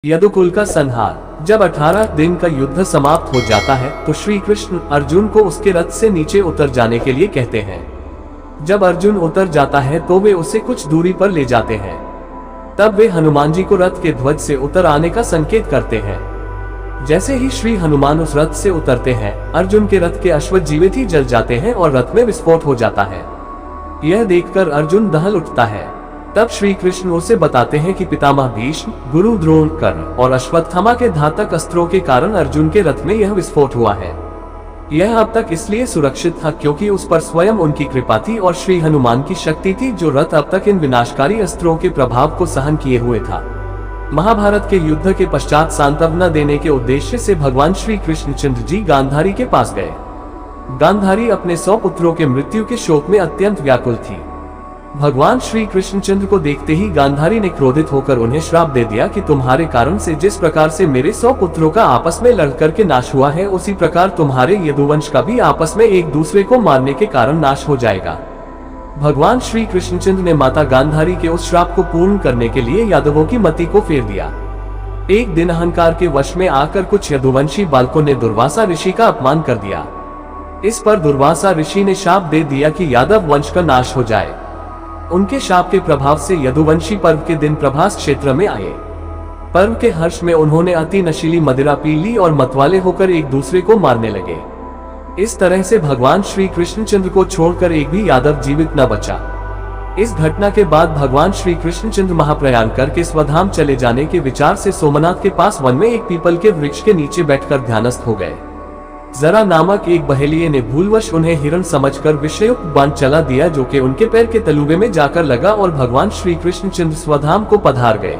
यदुकुल का संहार। जब 18 दिन का युद्ध समाप्त हो जाता है तो श्री कृष्ण अर्जुन को उसके रथ से नीचे उतर जाने के लिए कहते हैं। जब अर्जुन उतर जाता है तो वे उसे कुछ दूरी पर ले जाते हैं। तब वे हनुमान जी को रथ के ध्वज से उतर आने का संकेत करते हैं। जैसे ही श्री हनुमान उस रथ से उतरते हैं, अर्जुन के रथ के अश्व जीवित ही जल जाते हैं और रथ में विस्फोट हो जाता है। यह देखकर अर्जुन दहल उठता है। तब श्री कृष्ण उसे बताते हैं कि पितामह भीष्म, गुरु द्रोण, कर्ण और अश्वत्थामा के घातक अस्त्रों के कारण अर्जुन के रथ में यह विस्फोट हुआ है। यह अब तक इसलिए सुरक्षित था क्योंकि उस पर स्वयं उनकी कृपा थी और श्री हनुमान की शक्ति थी, जो रथ अब तक इन विनाशकारी अस्त्रों के प्रभाव को सहन किए हुए था। महाभारत के युद्ध के पश्चात सांत्वना देने के उद्देश्य से भगवान श्री कृष्णचंद्र जी गांधारी के पास गए। गांधारी अपने 100 पुत्रों के मृत्यु के शोक में अत्यंत व्याकुल थी। भगवान श्री कृष्णचंद्र को देखते ही गांधारी ने क्रोधित होकर उन्हें श्राप दे दिया कि तुम्हारे कारण से जिस प्रकार से मेरे 100 पुत्रों का आपस में लड़कर के नाश हुआ है, उसी प्रकार तुम्हारे यदुवंश का भी आपस में एक दूसरे को मारने के कारण नाश हो जाएगा। भगवान श्री कृष्णचंद्र ने माता गांधारी के उस श्राप को पूर्ण करने के लिए यादवों की मति को फेर दिया। एक दिन अहंकार के वश में आकर कुछ यदुवंशी बालकों ने दुर्वासा ऋषि का अपमान कर दिया। इस पर दुर्वासा ऋषि ने शाप दे दिया कि यादव वंश का नाश हो जाए। उनके शाप के प्रभाव से यदुवंशी पर्व के दिन प्रभास क्षेत्र में आए। पर्व के हर्ष में उन्होंने अति नशीली मदिरा पी ली और मतवाले होकर एक दूसरे को मारने लगे। इस तरह से भगवान श्री कृष्णचंद्र को छोड़कर एक भी यादव जीवित न बचा। इस घटना के बाद भगवान श्री कृष्णचंद्र महाप्रयाण करके स्वधाम चले जाने के विचार से सोमनाथ के पास वन में एक पीपल के वृक्ष के नीचे बैठकर ध्यानस्थ हो गए। जरा नामक एक बहेलिये ने भूलवश उन्हें हिरण समझकर विषयुक्त बाण चला दिया, जो कि उनके पैर के तलुबे में जाकर लगा और भगवान श्री कृष्णचंद्र स्वधाम को पधार गए।